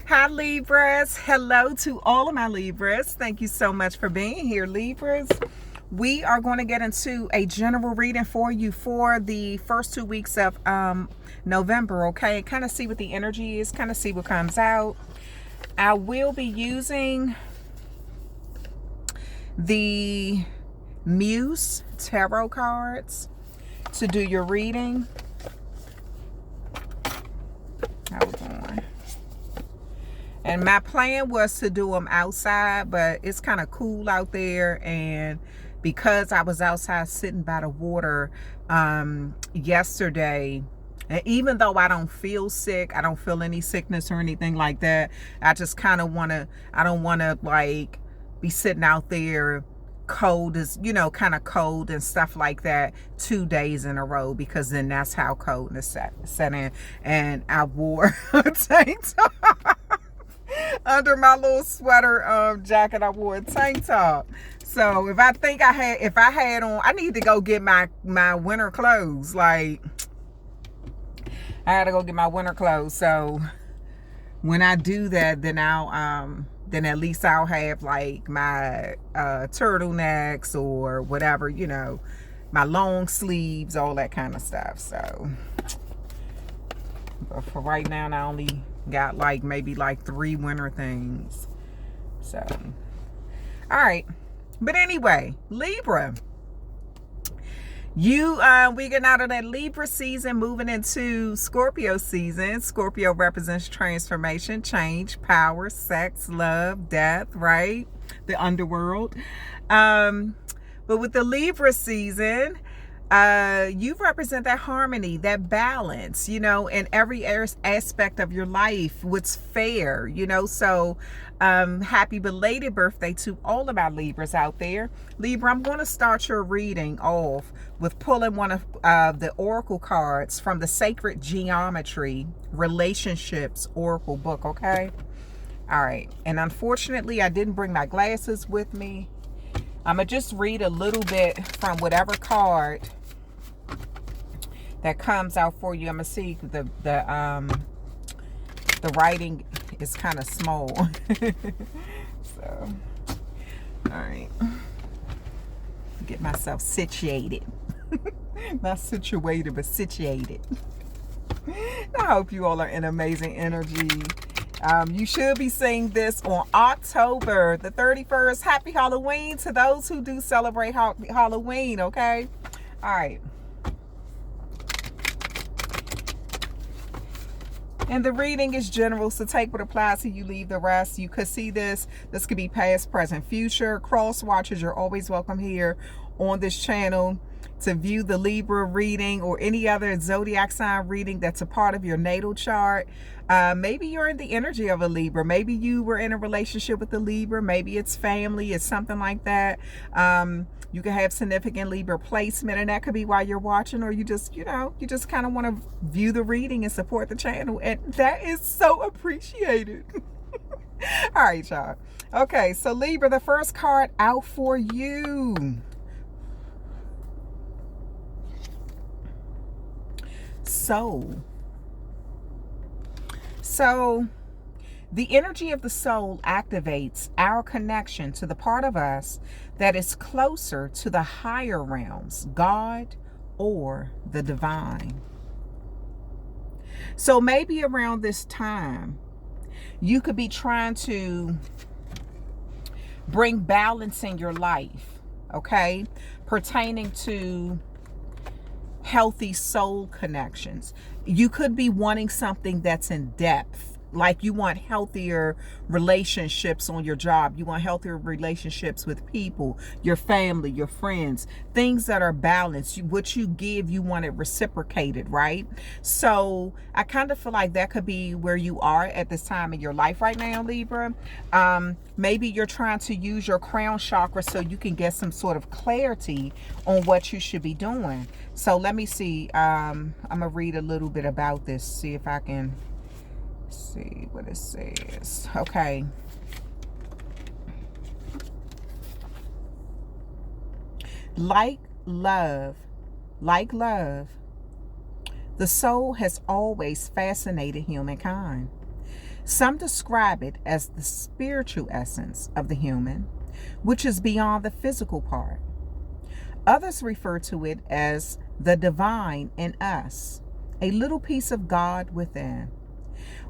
Hi Libras. Hello to all of my Libras. Thank you so much for being here, Libras. We are going to get into a general reading for you for the first 2 weeks of November, okay? Kind of see what the energy is, kind of see what comes out. I will be using the Muse tarot cards to do your reading. Hold on. And my plan was to do them outside, but it's kind of cool out there. And because I was outside sitting by the water yesterday, and even though I don't feel sick, I don't feel any sickness or anything like that, I just kind of want to, I don't want to like be sitting out there cold as, kind of cold and stuff like that 2 days in a row, because then that's how coldness set in. And I wore a tank top. Under my little sweater jacket, I wore a tank top. So if I had on, I need to go get my winter clothes. Like, I gotta go get my winter clothes. So when I do that, then then at least I'll have like my turtlenecks or whatever, my long sleeves, all that kind of stuff. So, but for right now, I only got maybe 3 winter things. So, all right. But anyway, Libra, we getting out of that Libra season, moving into Scorpio season. Scorpio represents transformation, change, power, sex, love, death, right? The underworld. But with the Libra season, you represent that harmony, that balance, in every aspect of your life, what's fair, so happy belated birthday to all of our Libras out there. Libra, I'm going to start your reading off with pulling one of the oracle cards from the Sacred Geometry Relationships Oracle book, okay? All right. And unfortunately, I didn't bring my glasses with me. I'm going to just read a little bit from whatever card that comes out for you. I'm going to see the writing is kind of small. So, all right. Get myself situated. Not situated, but situated. I hope you all are in amazing energy. You should be seeing this on October the 31st. Happy Halloween to those who do celebrate Halloween, okay? All right. And the reading is general, so take what applies to you, leave the rest. You could see this. This could be past, present, future. Cross watchers, you're always welcome here on this channel to view the Libra reading or any other zodiac sign reading that's a part of your natal chart. Maybe you're in the energy of a Libra. Maybe you were in a relationship with a Libra. Maybe it's family. It's something like that. You can have significant Libra placement, and that could be why you're watching, or you just kind of want to view the reading and support the channel, and that is so appreciated. All right, y'all. Okay, so Libra, the first card out for you. Soul. So the energy of the soul activates our connection to the part of us that is closer to the higher realms, God or the divine. So maybe around this time, you could be trying to bring balance in your life, okay, pertaining to healthy soul connections. You could be wanting something that's in depth. Like you want healthier relationships on your job. You want healthier relationships with people, your family, your friends, things that are balanced. What you give, you want it reciprocated, right? So I kind of feel like that could be where you are at this time in your life right now, Libra. Maybe you're trying to use your crown chakra so you can get some sort of clarity on what you should be doing. So let me see. I'm going to read a little bit about this, see if I can see what it says. Okay. Like love, the soul has always fascinated humankind. Some describe it as the spiritual essence of the human, which is beyond the physical part. Others refer to it as the divine in us, a little piece of God within.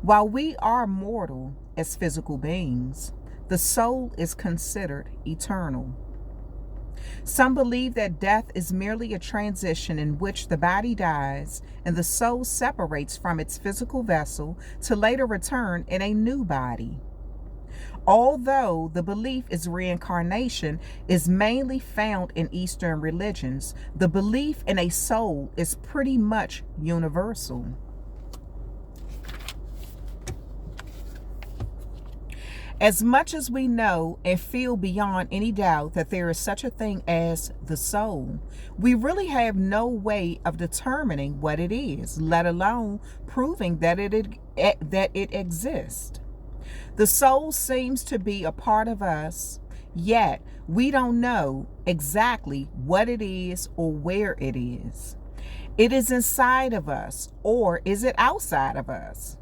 While we are mortal as physical beings, the soul is considered eternal. Some believe that death is merely a transition in which the body dies and the soul separates from its physical vessel to later return in a new body. Although the belief is reincarnation is mainly found in Eastern religions, the belief in a soul is pretty much universal. As much as we know and feel beyond any doubt that there is such a thing as the soul, we really have no way of determining what it is, let alone proving that it exists. The soul seems to be a part of us, yet we don't know exactly what it is or where it is. It is inside of us, or is it outside of us?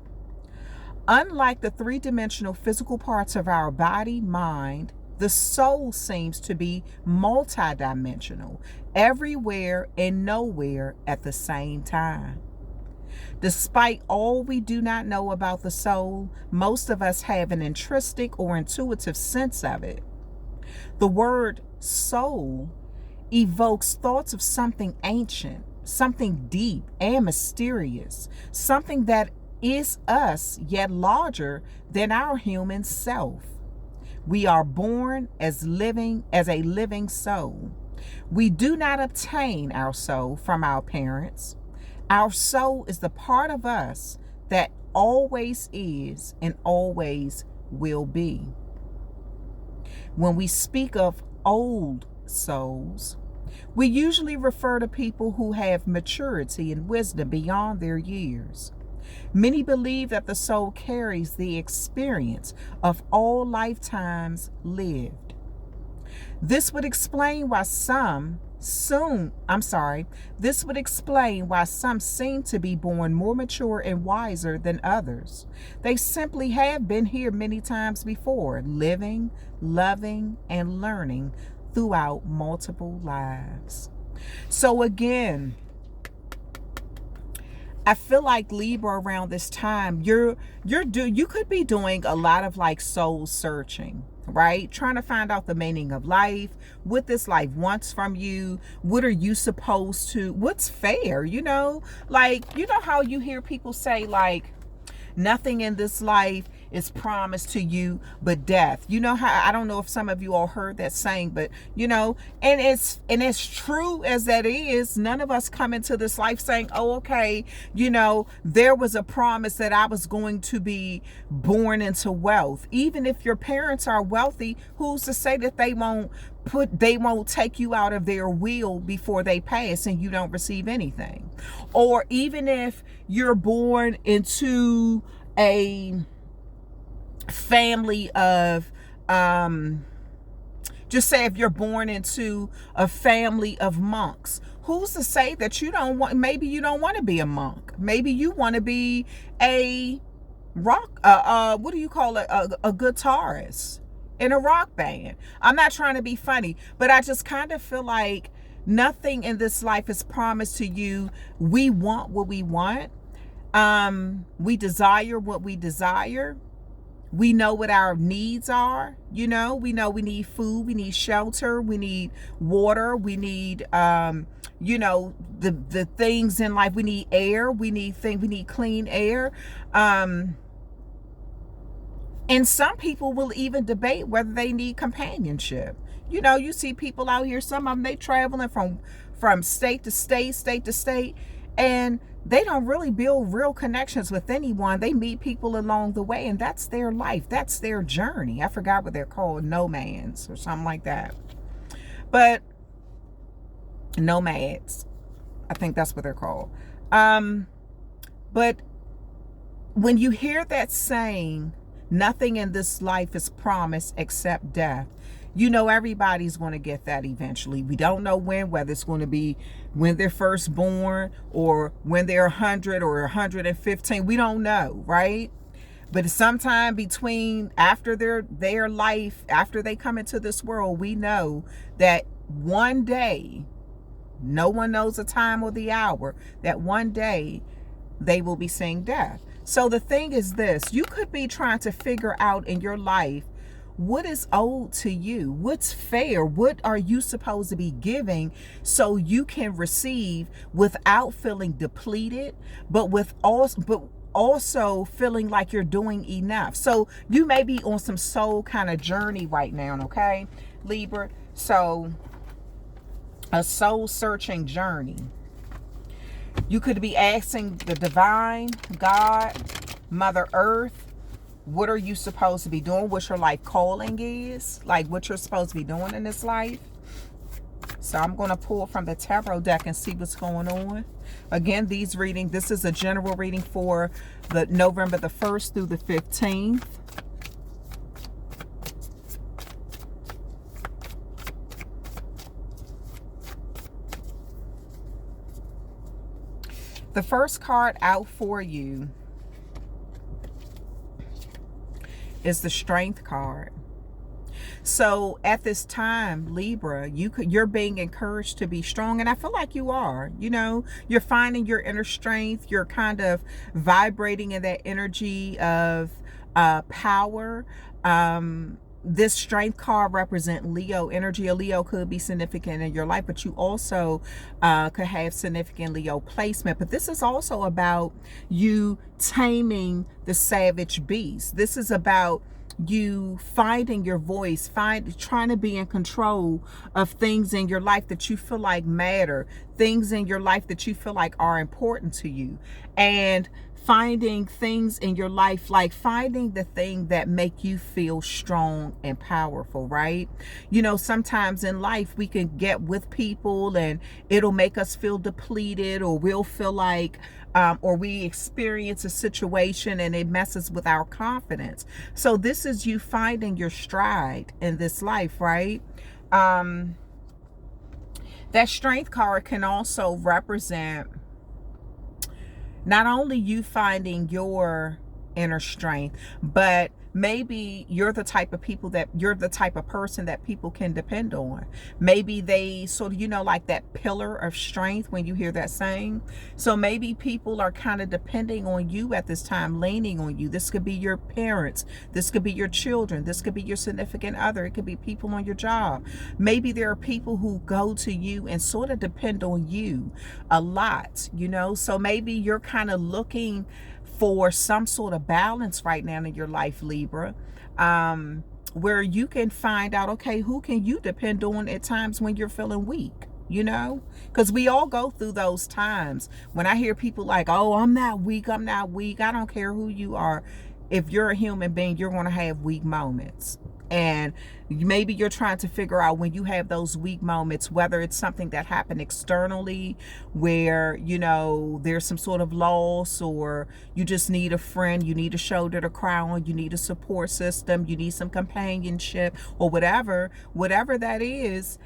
Unlike the three-dimensional physical parts of our body, mind, the soul seems to be multidimensional, everywhere and nowhere at the same time. Despite all we do not know about the soul, most of us have an intrinsic or intuitive sense of it. The word soul evokes thoughts of something ancient, something deep and mysterious, something that is us, yet larger than our human self. We are born as a living soul. We do not obtain our soul from our parents. Our soul is the part of us that always is and always will be. When we speak of old souls, we usually refer to people who have maturity and wisdom beyond their years. Many believe that the soul carries the experience of all lifetimes lived. This would explain why some seem to be born more mature and wiser than others. They simply have been here many times before, living, loving, and learning throughout multiple lives. So again, I feel like Libra around this time, you could be doing a lot of like soul searching, right? Trying to find out the meaning of life, what this life wants from you, what are you supposed to, what's fair, like, how you hear people say like, nothing in this life is promised to you but death. How, I don't know if some of you all heard that saying, but and it's true as that is. None of us come into this life saying, oh, okay, there was a promise that I was going to be born into wealth. Even if your parents are wealthy, who's to say that they won't take you out of their will before they pass and you don't receive anything? Or even if you're born into a family of just say if you're born into a family of monks, who's to say that maybe you don't want to be a monk? Maybe you want to be a rock what do you call it, a guitarist in a rock band. I'm not trying to be funny, but I just kind of feel like nothing in this life is promised to you. We want what we want. We desire what we desire. We know what our needs are. We know we need food, we need shelter, we need water, we need the things in life. We need air, we need clean air. And some people will even debate whether they need companionship. You see people out here, some of them, they traveling from state to state, and they don't really build real connections with anyone. They meet people along the way, and that's their life. That's their journey. I forgot what they're called, nomads or something like that. But nomads, I think that's what they're called. But when you hear that saying, nothing in this life is promised except death, everybody's going to get that eventually. We don't know when, whether it's going to be when they're first born or when they're 100 or 115. We don't know, right? But sometime between after their life, after they come into this world, we know that one day, no one knows the time or the hour, that one day they will be seeing death. So the thing is this, you could be trying to figure out in your life what is owed to you, what's fair, what are you supposed to be giving so you can receive without feeling depleted, but also feeling like you're doing enough. So you may be on some soul kind of journey right now, okay, Libra? So a soul searching journey. You could be asking the divine, God, Mother Earth, what are you supposed to be doing? What your life calling is, like what you're supposed to be doing in this life. So I'm going to pull from the tarot deck and see what's going on. Again, this is a general reading for the November the 1st through the 15th. The first card out for you is the Strength card. So at this time, Libra, you're being encouraged to be strong, and I feel like you are. You know, you're finding your inner strength. You're kind of vibrating in that energy of power. This Strength card represents Leo energy. A Leo could be significant in your life, but you also could have significant Leo placement. But this is also about you taming the savage beast. This is about you finding your voice, trying to be in control of things in your life that you feel like matter, things in your life that you feel like are important to you, and finding things in your life, like finding the thing that make you feel strong and powerful, right? You know, sometimes in life we can get with people and it'll make us feel depleted, or we'll feel like or we experience a situation and it messes with our confidence. So this is you finding your stride in this life, right? That Strength card can also represent not only you finding your inner strength, but maybe you're the type of person that people can depend on. Maybe they sort of, you know, like that pillar of strength when you hear that saying. So maybe people are kind of depending on you at this time, leaning on you. This could be your parents. This could be your children. This could be your significant other. It could be people on your job. Maybe there are people who go to you and sort of depend on you a lot, you know. So maybe you're kind of looking for some sort of balance right now in your life, Libra, where you can find out, okay, who can you depend on at times when you're feeling weak, you know? Because we all go through those times. When I hear people like, oh, I'm not weak, I don't care who you are. If you're a human being, you're going to have weak moments. And maybe you're trying to figure out when you have those weak moments, whether it's something that happened externally where, you know, there's some sort of loss, or you just need a friend, you need a shoulder to cry on, you need a support system, you need some companionship, or whatever that is.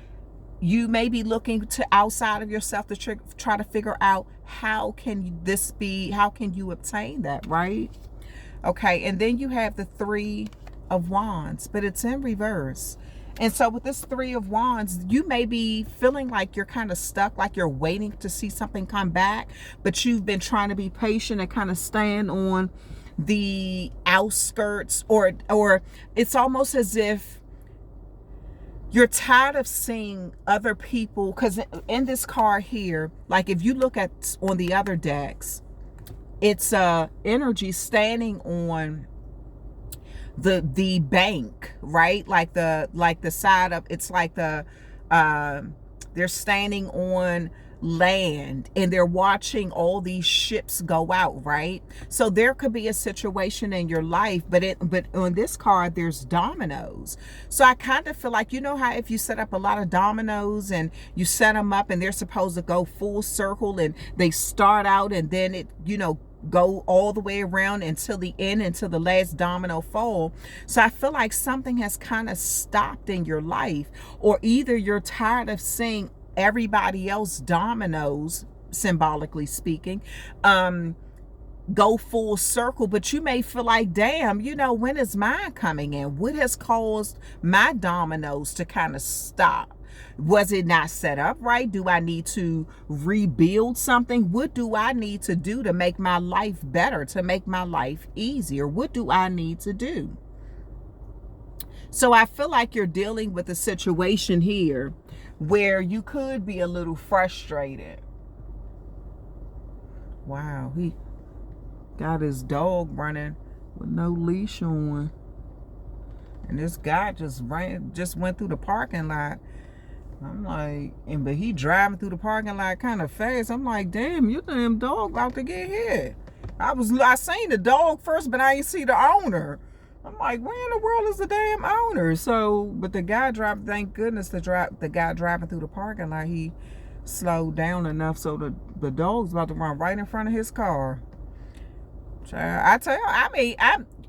You may be looking to outside of yourself to try to figure out how can you obtain that, right? Okay, and then you have the Three of Wands, but it's in reverse. And so with this Three of Wands, you may be feeling like you're kind of stuck, like you're waiting to see something come back, but you've been trying to be patient and kind of stand on the outskirts, or it's almost as if you're tired of seeing other people, because in this card here, like if you look at on the other decks, it's energy standing on the bank, right? Like the side of, it's like the they're standing on land and they're watching all these ships go out, right? So there could be a situation in your life, but on this card there's dominoes. So I kind of feel like, you know how if you set up a lot of dominoes and you set them up and they're supposed to go full circle and they start out and then it, you know, go all the way around until the end, until the last domino fall. So I feel like something has kind of stopped in your life, or either you're tired of seeing everybody else dominoes, symbolically speaking, go full circle, but you may feel like, damn, you know, when is mine coming in? What has caused my dominoes to kind of stop? Was it not set up right? Do I need to rebuild something? What do I need to do to make my life better, to make my life easier? What do I need to do? So I feel like you're dealing with a situation here where you could be a little frustrated. Wow, he got his dog running with no leash on. And this guy just went through the parking lot. I'm like, but he driving through the parking lot kind of fast. I'm like, damn, you damn dog about to get hit. I seen the dog first, but I ain't see the owner. I'm like, where in the world is the damn owner? So, but the guy driving, thank goodness the guy driving through the parking lot, he slowed down enough so the dog's about to run right in front of his car. I tell you, I mean,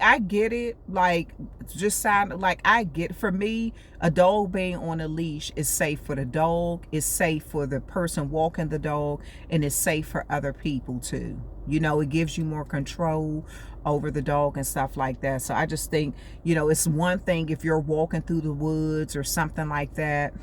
I get it. Like, just sound like I get. For me, a dog being on a leash is safe for the dog. It's safe for the person walking the dog, and it's safe for other people too. You know, it gives you more control over the dog and stuff like that. So I just think, you know, it's one thing if you're walking through the woods or something like that.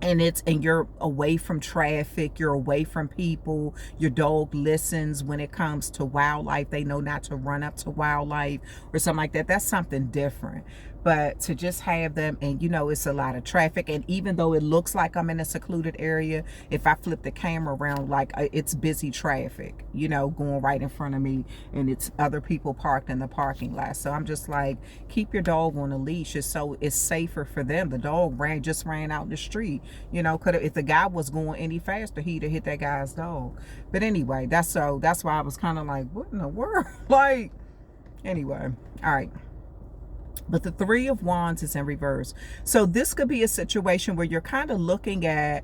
And you're away from traffic, you're away from people, your dog listens when it comes to wildlife, they know not to run up to wildlife or something like that. That's something different. But to just have them, and you know, it's a lot of traffic, and even though it looks like I'm in a secluded area, if I flip the camera around, like it's busy traffic, you know, going right in front of me, and it's other people parked in the parking lot. So I'm just like, keep your dog on a leash. It's safer for them. The dog just ran out in the street, you know, if the guy was going any faster, he'd have hit that guy's dog. But anyway, that's why I was kind of like, what in the world? Like, anyway, all right. But the Three of Wands is in reverse. So this could be a situation where you're kind of looking at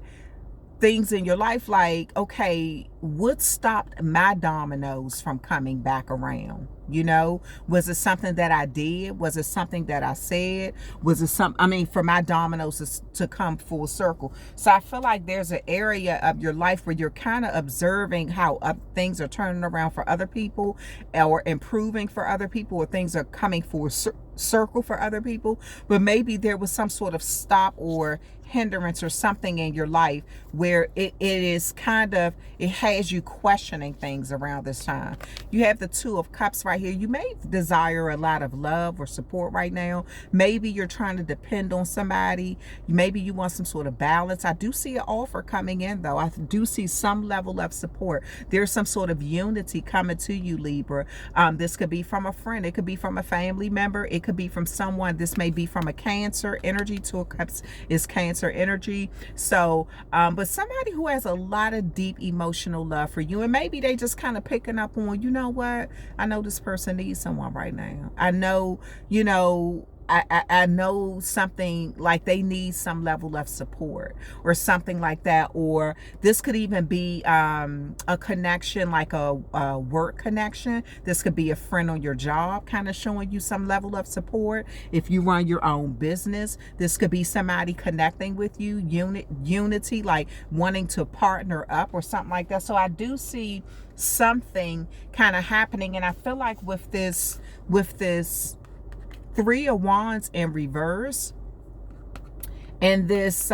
things in your life like, okay, what stopped my dominoes from coming back around? You know, was it something that I did? Was it something that I said? Was it for my dominoes to come full circle? So I feel like there's an area of your life where you're kind of observing how things are turning around for other people, or improving for other people, or things are coming full circle for other people. But maybe there was some sort of stop or hindrance or something in your life where it has you questioning things around this time. You have the Two of Cups right here. You may desire a lot of love or support right now. Maybe you're trying to depend on somebody. Maybe you want some sort of balance. I do see an offer coming in though. I do see some level of support. There's some sort of unity coming to you, Libra. This could be from a friend. It could be from a family member. It could be from someone. This may be from a Cancer energy. Two of Cups is Cancer energy. So, but somebody who has a lot of deep emotional love for you, and maybe they just kind of picking up on, you know what, I know this person needs someone right now. I know, you know, I know something, like they need some level of support or something like that. Or this could even be a connection, like a work connection. This could be a friend on your job kind of showing you some level of support. If you run your own business, this could be somebody connecting with you, unity, like wanting to partner up or something like that. So I do see something kind of happening, and I feel like with this Three of Wands in reverse and this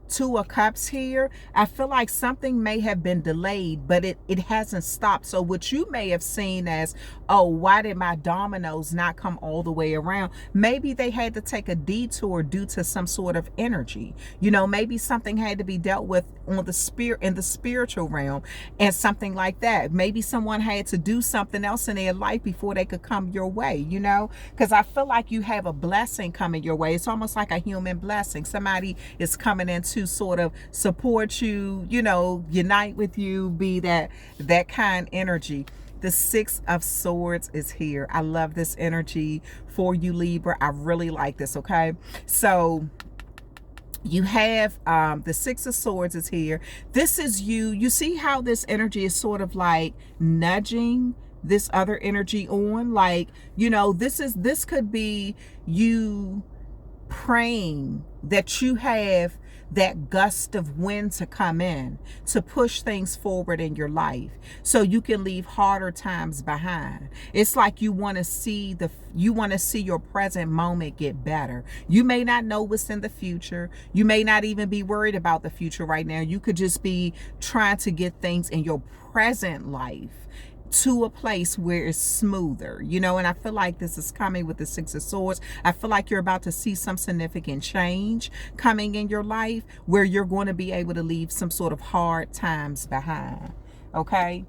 Two of Cups here, I feel like something may have been delayed, but it hasn't stopped. So what you may have seen as, oh, why did my dominoes not come all the way around? Maybe they had to take a detour due to some sort of energy. You know, maybe something had to be dealt with on the spiritual realm and something like that. Maybe someone had to do something else in their life before they could come your way, you know, because I feel like you have a blessing coming your way. It's almost like a human blessing. Somebody is coming in to sort of support you, you know, unite with you, be that kind energy. The Six of Swords is here. I love this energy for you, Libra. I really like this, okay? So you have the Six of Swords is here. This is you. You see how this energy is sort of like nudging this other energy on? Like, you know, this could be you praying that you have that gust of wind to come in, to push things forward in your life so you can leave harder times behind. It's like you want to see your present moment get better. You may not know what's in the future. You may not even be worried about the future right now. You could just be trying to get things in your present life to a place where it's smoother, and I feel like this is coming with the Six of Swords. I feel like you're about to see some significant change coming in your life where you're going to be able to leave some sort of hard times behind. Okay.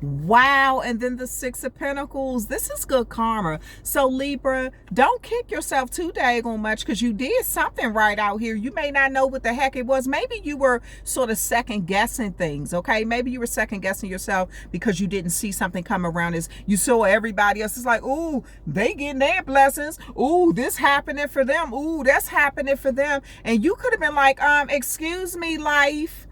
Wow. And then the Six of Pentacles. This is good karma. So Libra, don't kick yourself too daggone much because you did something right out here. You may not know what the heck it was. Maybe you were sort of second guessing things. Okay. Maybe you were second guessing yourself because you didn't see something come around as you saw everybody else. It's like, ooh, they getting their blessings. Ooh, this happening for them. Ooh, that's happening for them. And you could have been like, excuse me, life.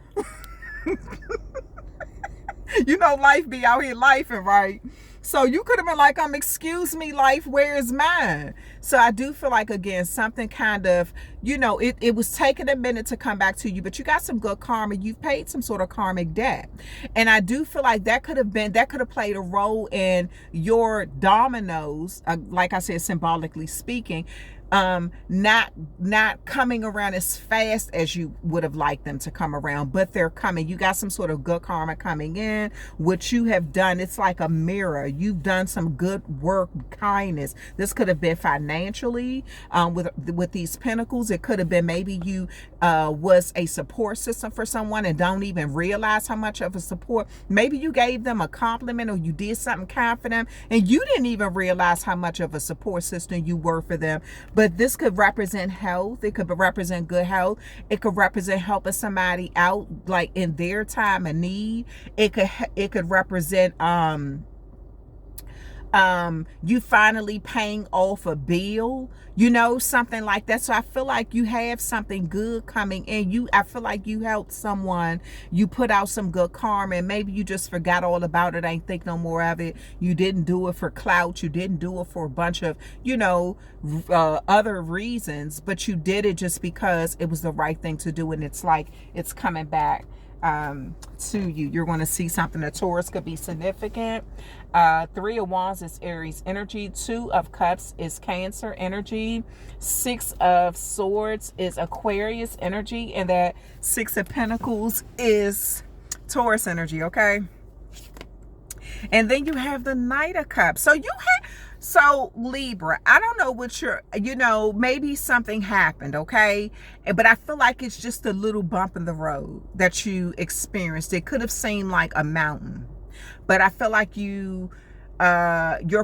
Life be out here lifing, right? So you could have been like, excuse me, life, where is mine? So I do feel like, again, something kind of, it was taking a minute to come back to you, but you got some good karma. You've paid some sort of karmic debt. And I do feel like that could have played a role in your dominoes, like I said, symbolically speaking, not coming around as fast as you would have liked them to come around, but they're coming. You got some sort of good karma coming in. What you have done, it's like a mirror. You've done some good work, kindness. This could have been financially, with these pentacles. It could have been maybe you was a support system for someone and don't even realize how much of a support. Maybe you gave them a compliment or you did something kind for them and you didn't even realize how much of a support system you were for them. But this could represent health. It could represent good health. It could represent helping somebody out, like in their time of need. It could represent you finally paying off a bill, something like that. So I feel like you have something good coming in. I feel like you helped someone, you put out some good karma, and maybe you just forgot all about it, ain't think no more of it. You didn't do it for clout. You didn't do it for a bunch of, other reasons, but you did it just because it was the right thing to do. And it's like, it's coming back to you. You're going to see something. The Taurus could be significant. 3 of Wands is Aries energy. 2 of Cups is Cancer energy. 6 of Swords is Aquarius energy. And that 6 of Pentacles is Taurus energy. Okay. And then you have the Knight of Cups. So Libra, I don't know what maybe something happened, okay? But I feel like it's just a little bump in the road that you experienced. It could have seemed like a mountain, but I feel like your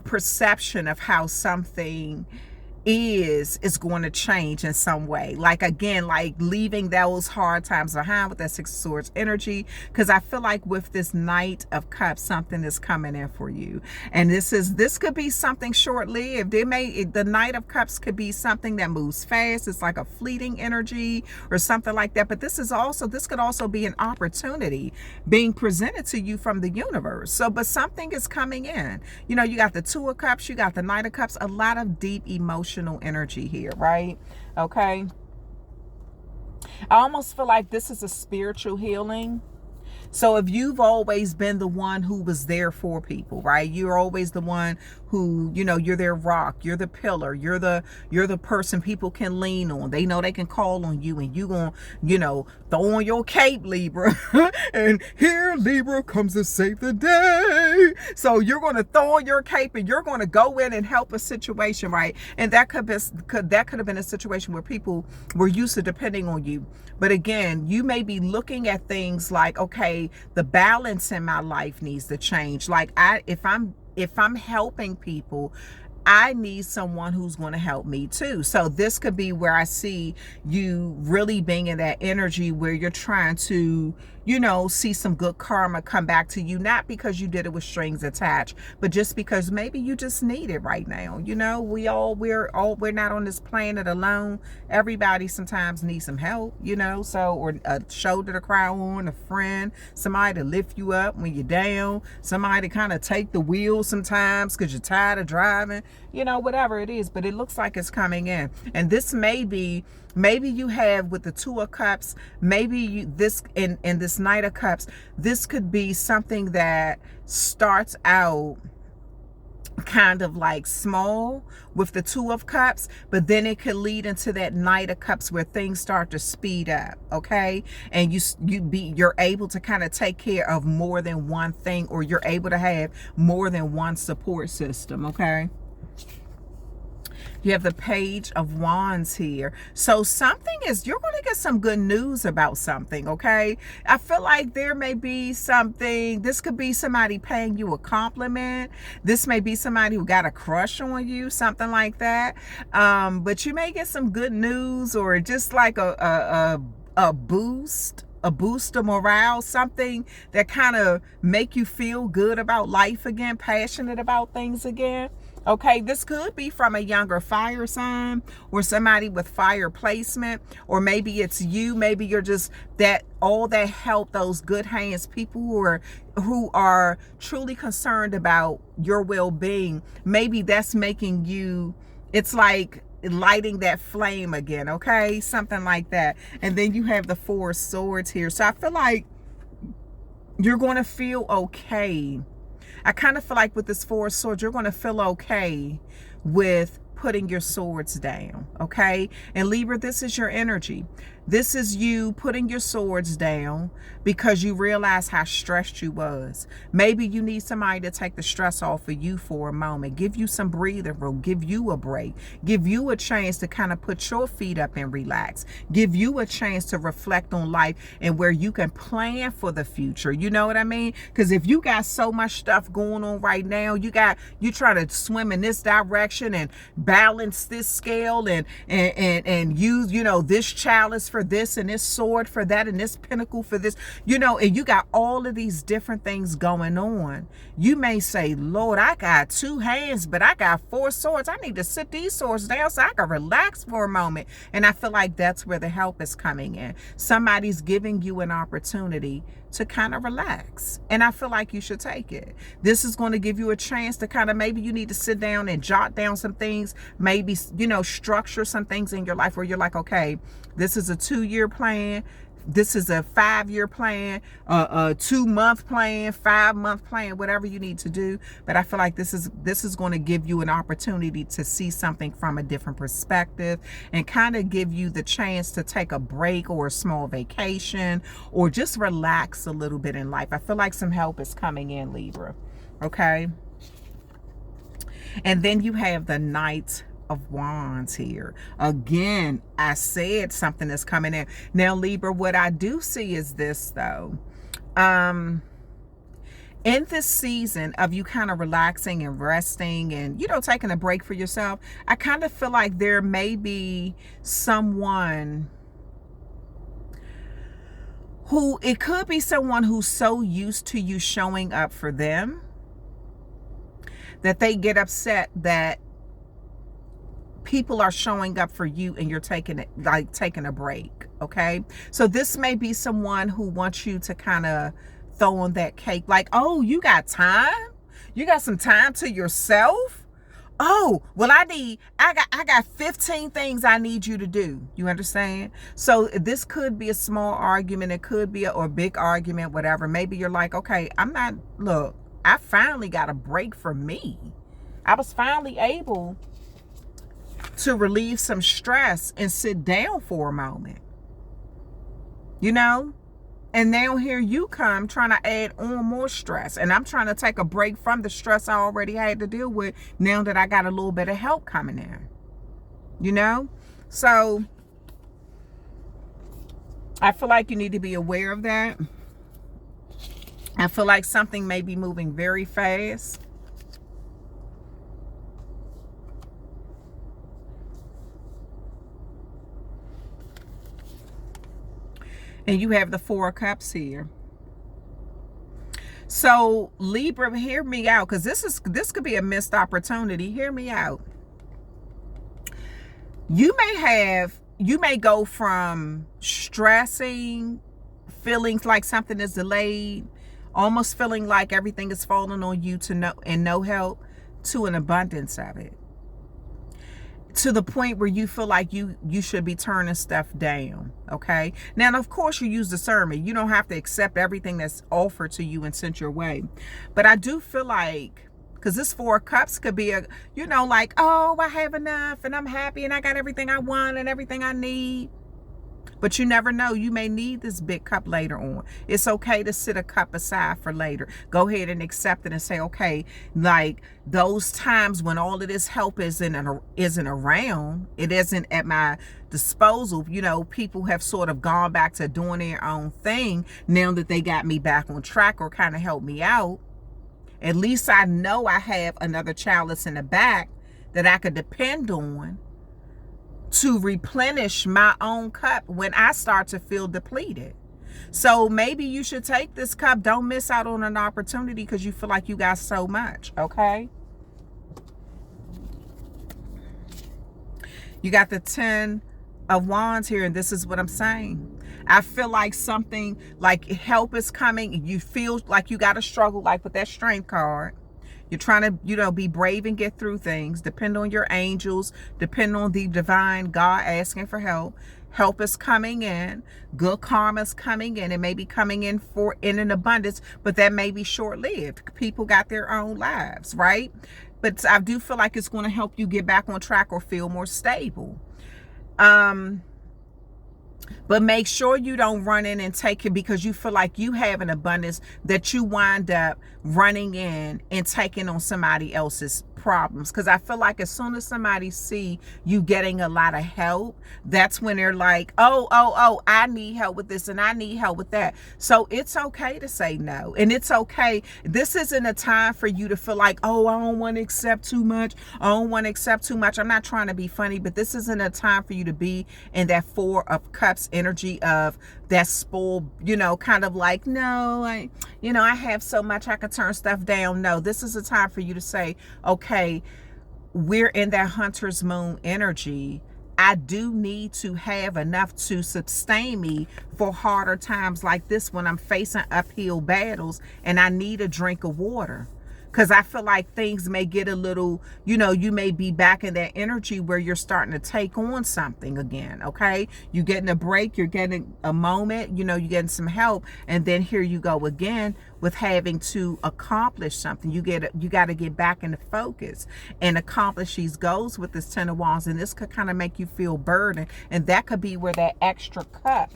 perception of how something is going to change in some way. Like, again, like leaving those hard times behind with that 6 of Swords energy, because I feel like with this Knight of Cups, something is coming in for you. And this could be something short-lived. The Knight of Cups could be something that moves fast. It's like a fleeting energy or something like that. But this could also be an opportunity being presented to you from the universe. So, but something is coming in. You got the 2 of Cups, you got the Knight of Cups, a lot of deep emotional energy here, right? Okay. I almost feel like this is a spiritual healing. So if you've always been the one who was there for people, right? You're always the one who, you're their rock, you're the pillar, you're the person people can lean on. They know they can call on you, and you gonna, throw on your cape, Libra. And here Libra comes to save the day. So you're gonna throw on your cape and you're gonna go in and help a situation, right? And that could have been a situation where people were used to depending on you. But again, you may be looking at things like, okay, the balance in my life needs to change. Like if I'm helping people, I need someone who's going to help me too. So this could be where I see you really being in that energy where you're trying to, see some good karma come back to you, not because you did it with strings attached, but just because maybe you just need it right now. We're not on this planet alone. Everybody sometimes needs some help, or a shoulder to cry on, a friend, somebody to lift you up when you're down, somebody to kind of take the wheel sometimes because you're tired of driving, whatever it is. But it looks like it's coming in. And this may be Maybe you have with the Two of Cups, maybe you this in this Knight of Cups, this could be something that starts out kind of like small with the Two of Cups, but then it could lead into that Knight of Cups where things start to speed up, okay? And you're able to kind of take care of more than one thing, or you're able to have more than one support system, okay? You have the Page of Wands here. So you're going to get some good news about something, okay? I feel like there may be something, this could be somebody paying you a compliment. This may be somebody who got a crush on you, something like that. But you may get some good news, or just like a boost of morale, something that kind of make you feel good about life again, passionate about things again. Okay, this could be from a younger fire sign, or somebody with fire placement, or maybe it's you. Maybe you're just all that help, those good hands, people who are truly concerned about your well-being. Maybe that's making you, it's like lighting that flame again, okay? Something like that. And then you have the Four of Swords here. So I feel like you're going to feel okay. I kind of feel like with this Four of Swords, you're going to feel okay with putting your swords down, okay? And Libra, this is your energy. This is you putting your swords down because you realize how stressed you was. Maybe you need somebody to take the stress off of you for a moment, give you some breathing room, give you a break, give you a chance to kind of put your feet up and relax, give you a chance to reflect on life and where you can plan for the future. You know what I mean? Because if you got so much stuff going on right now, you try to swim in this direction and balance this scale and use, this chalice for this and this sword for that and this pinnacle for this, and you got all of these different things going on. You may say, Lord, I got two hands, but I got four swords. I need to sit these swords down so I can relax for a moment. And I feel like that's where the help is coming in. Somebody's giving you an opportunity to kind of relax. And I feel like you should take it. This is going to give you a chance to kind of, maybe you need to sit down and jot down some things, maybe, structure some things in your life where you're like, okay, this is a 2-year plan. This is a 5-year plan, a 2-month plan, 5-month plan, whatever you need to do. But I feel like this is going to give you an opportunity to see something from a different perspective and kind of give you the chance to take a break or a small vacation or just relax a little bit in life. I feel like some help is coming in, Libra. Okay. And then you have the Knight of Wands here. Again, I said something that's coming in. Now, Libra, what I do see is this, though. In this season of you kind of relaxing and resting and, taking a break for yourself, I kind of feel like there may be someone it could be someone who's so used to you showing up for them that they get upset that people are showing up for you and you're taking a break. Okay, so this may be someone who wants you to kind of throw on that cake, like, oh, you got time, you got some time to yourself. Oh, well, I got 15 things I need you to do. You understand? So this could be a small argument, it could be a big argument, whatever. Maybe you're like, okay, look, I finally got a break for me. I was finally able to relieve some stress and sit down for a moment. And now here you come trying to add on more stress. And I'm trying to take a break from the stress I already had to deal with now that I got a little bit of help coming in. So I feel like you need to be aware of that. I feel like something may be moving very fast. And you have the Four of Cups here. So Libra, hear me out, because this could be a missed opportunity. Hear me out. You may go from stressing, feeling like something is delayed, almost feeling like everything is falling on you no help, to an abundance of it. to the point where you feel like you should be turning stuff down. Okay, now of course you use discernment. You don't have to accept everything that's offered to you and sent your way, but I do feel like, because this Four of Cups could be a, you know, like, oh, I have enough and I'm happy and I got everything I want and everything I need. But you never know. You may need this big cup later on. It's okay to sit a cup aside for later. Go ahead and accept it and say, okay, like those times when all of this help isn't around, it isn't at my disposal. You know, people have sort of gone back to doing their own thing now that they got me back on track or kind of helped me out. At least I know I have another chalice in the back that I could depend on to replenish my own cup when I start to feel depleted. So maybe you should take this cup. Don't miss out on an opportunity because you feel like you got so much, okay? You got the 10 of Wands here, and this is what I'm saying. I feel like something like help is coming. You feel like you got to struggle, like with that Strength card. You're trying to, you know, be brave and get through things. Depend on your angels. Depend on the divine God asking for help. Help is coming in. Good karma is coming in. It may be coming in in an abundance, but that may be short-lived. People got their own lives, right? But I do feel like it's going to help you get back on track or feel more stable. But make sure you don't run in and take it because you feel like you have an abundance that you wind up running in and taking on somebody else's problems. Because I feel like as soon as somebody see you getting a lot of help, that's when they're like, oh, I need help with this and I need help with that. So it's okay to say no. And it's okay. This isn't a time for you to feel like, oh, I don't want to accept too much. I don't want to accept too much. I'm not trying to be funny, but this isn't a time for you to be in that Four of Cups energy of that spoil, you know, kind of like, no, I have so much I can turn stuff down. No, this is a time for you to say, okay, we're in that hunter's moon energy. I do need to have enough to sustain me for harder times like this when I'm facing uphill battles and I need a drink of water. Because I feel like things may get a little, you know, you may be back in that energy where you're starting to take on something again, okay? You're getting a break, you're getting a moment, you know, you're getting some help, and then here you go again with having to accomplish something. You got to get back into focus and accomplish these goals with this 10 of Wands, and this could kind of make you feel burdened, and that could be where that extra cup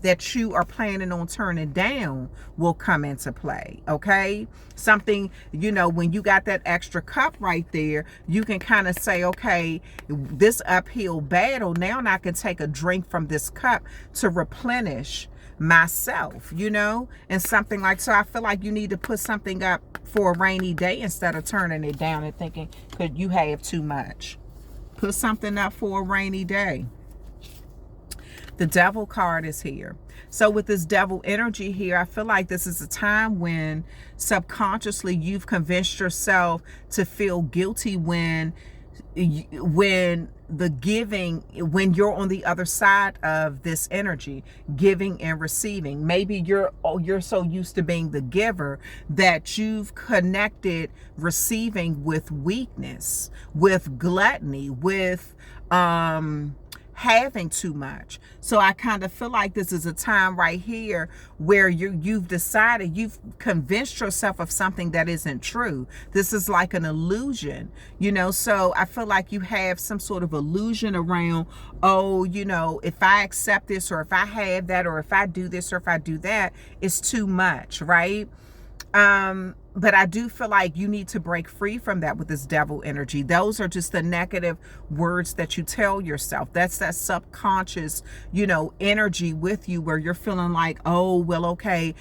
that you are planning on turning down will come into play, okay? Something, you know, when you got that extra cup right there, you can kind of say, okay, this uphill battle, now I can take a drink from this cup to replenish myself, you know, and something like, so I feel like you need to put something up for a rainy day instead of turning it down and thinking, could you have too much? Put something up for a rainy day. The Devil card is here. So with this Devil energy here, I feel like this is a time when subconsciously you've convinced yourself to feel guilty when the giving, when you're on the other side of this energy, giving and receiving. Maybe you're so used to being the giver that you've connected receiving with weakness, with gluttony, with having too much. So I kind of feel like this is a time right here where you've decided, you've convinced yourself of something that isn't true. This is like an illusion, you know. So I feel like you have some sort of illusion around, oh, you know, if I accept this or if I have that or if I do this or if I do that, it's too much, right? But I do feel like you need to break free from that with this Devil energy. Those are just the negative words that you tell yourself. That's that subconscious, you know, energy with you where you're feeling like, oh, well, okay,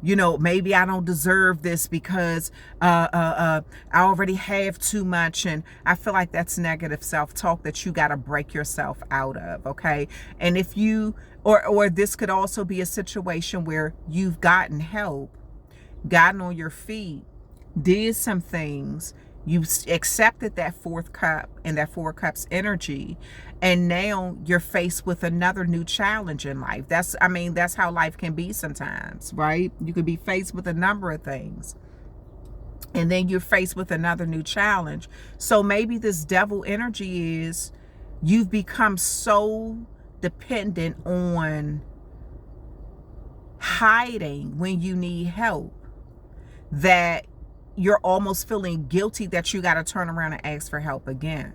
you know, maybe I don't deserve this because I already have too much. And I feel like that's negative self-talk that you got to break yourself out of, okay? And if you, or this could also be a situation where you've gotten help, gotten on your feet, did some things, you accepted that fourth cup and that Four Cups energy, and now you're faced with another new challenge in life. That's how life can be sometimes, right? You could be faced with a number of things. and then you're faced with another new challenge. So maybe this devil energy is you've become so dependent on hiding when you need help that you're almost feeling guilty that you got to turn around and ask for help again.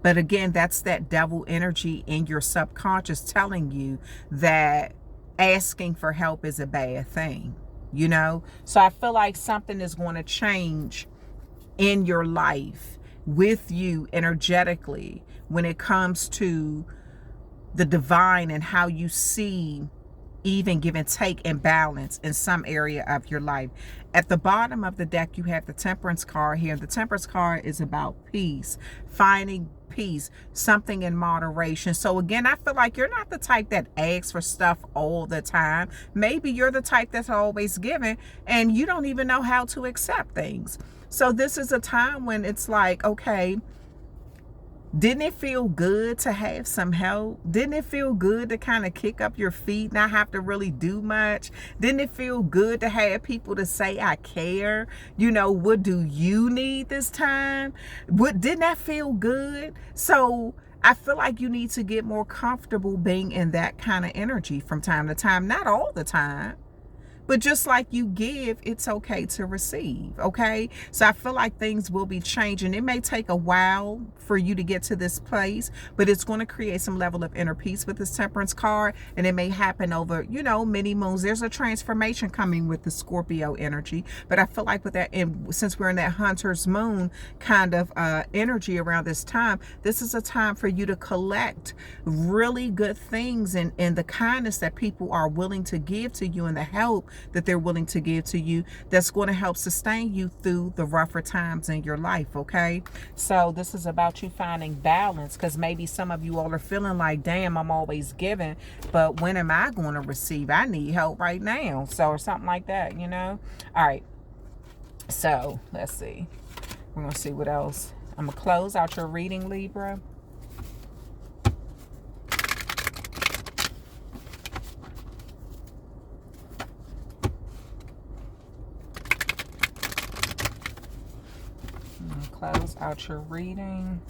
But again, that's that devil energy in your subconscious telling you that asking for help is a bad thing, you know? So I feel like something is going to change in your life with you energetically when it comes to the divine and how you see even give and take and balance in some area of your life. At the bottom of the deck, you have the Temperance card here. The Temperance card is about peace, finding peace, something in moderation. So again, I feel like you're not the type that asks for stuff all the time. Maybe you're the type that's always giving and you don't even know how to accept things. So this is a time when it's like, okay, didn't it feel good to have some help? Didn't it feel good to kind of kick up your feet, not have to really do much? Didn't it feel good to have people to say, I care? You know, what do you need this time? Didn't that feel good? So I feel like you need to get more comfortable being in that kind of energy from time to time. Not all the time. But just like you give, it's okay to receive, okay? So I feel like things will be changing. It may take a while for you to get to this place, but it's going to create some level of inner peace with this Temperance card, and it may happen over, you know, many moons. There's a transformation coming with the Scorpio energy, but I feel like with that, and since we're in that Hunter's Moon kind of energy around this time, this is a time for you to collect really good things and the kindness that people are willing to give to you and the help that they're willing to give to you that's going to help sustain you through the rougher times in your life, okay? So this is about you finding balance, because maybe some of you all are feeling like, damn, I'm always giving, but when am I going to receive? I need help right now. So, or something like that, you know? All right. So let's see. We're going to see what else. I'm going to close out your reading, Libra. Close out your reading.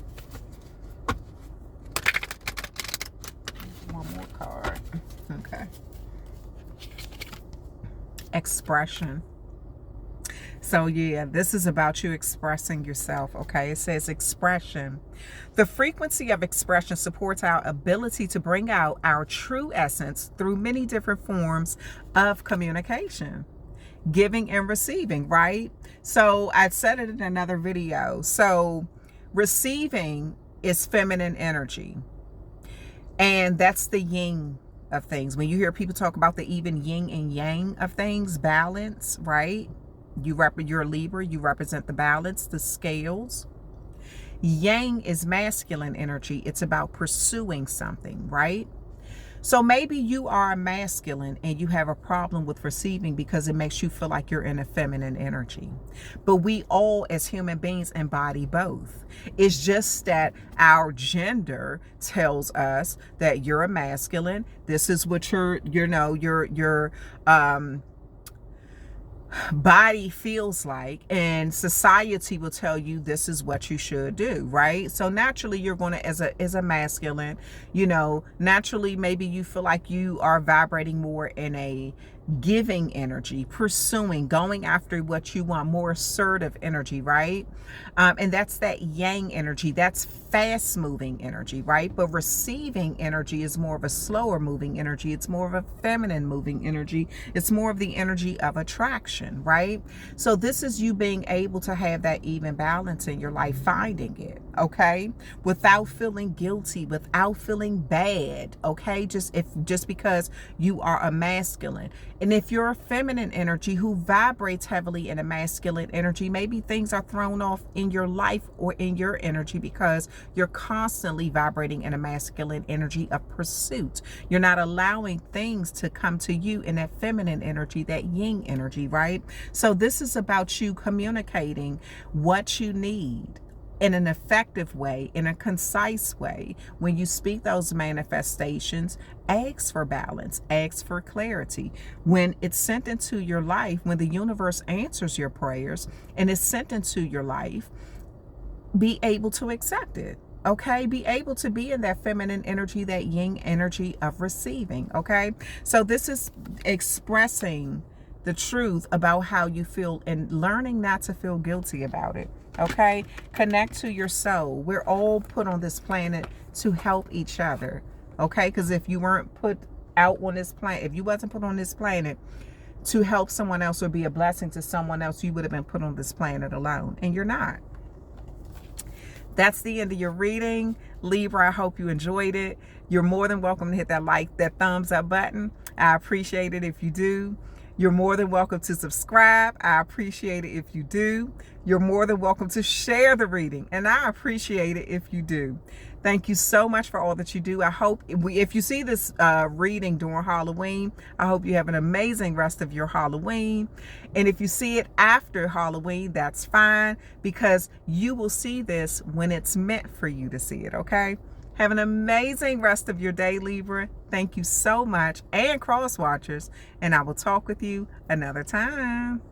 One more card. Okay. Expression. So yeah, this is about you expressing yourself, okay? It says expression. The frequency of expression supports our ability to bring out our true essence through many different forms of communication. Giving and receiving, right? So I said it in another video. So receiving is feminine energy, and that's the yin of things. When you hear people talk about the even yin and yang of things, balance, right? You're a Libra, you represent the balance, the scales. Yang is masculine energy. It's about pursuing something, right? So maybe you are a masculine and you have a problem with receiving because it makes you feel like you're in a feminine energy. But we all as human beings embody both. It's just that our gender tells us that you're a masculine. This is what your body feels like, and society will tell you this is what you should do, right? So naturally you're going to, as a masculine, you know, naturally maybe you feel like you are vibrating more in a giving energy, pursuing, going after what you want, more assertive energy, right? And that's that yang energy. That's fast moving energy, right? But receiving energy is more of a slower moving energy. It's more of a feminine moving energy. It's more of the energy of attraction, right? So this is you being able to have that even balance in your life, finding it, okay? Without feeling guilty, without feeling bad, okay? Just because you are a masculine. And if you're a feminine energy who vibrates heavily in a masculine energy, maybe things are thrown off in your life or in your energy because you're constantly vibrating in a masculine energy of pursuit. You're not allowing things to come to you in that feminine energy, that yin energy, right? So this is about you communicating what you need in an effective way, in a concise way. When you speak those manifestations, ask for balance, ask for clarity. When it's sent into your life, when the universe answers your prayers and it's sent into your life, be able to accept it. Okay, be able to be in that feminine energy, that yin energy of receiving. Okay, so this is expressing the truth about how you feel and learning not to feel guilty about it. Okay, connect to your soul. We're all put on this planet to help each other. Okay, because if you weren't put out on this planet, if you wasn't put on this planet to help someone else or be a blessing to someone else, you would have been put on this planet alone, and you're not. That's the end of your reading, Libra. I hope you enjoyed it. You're more than welcome to hit that thumbs up button. I appreciate it if you do. You're more than welcome to subscribe. I appreciate it if you do. You're more than welcome to share the reading, and I appreciate it if you do. Thank you so much for all that you do. I hope if you see this reading during Halloween, I hope you have an amazing rest of your Halloween. And if you see it after Halloween, that's fine, because you will see this when it's meant for you to see it, okay? Have an amazing rest of your day, Libra. Thank you so much, and cross watchers, and I will talk with you another time.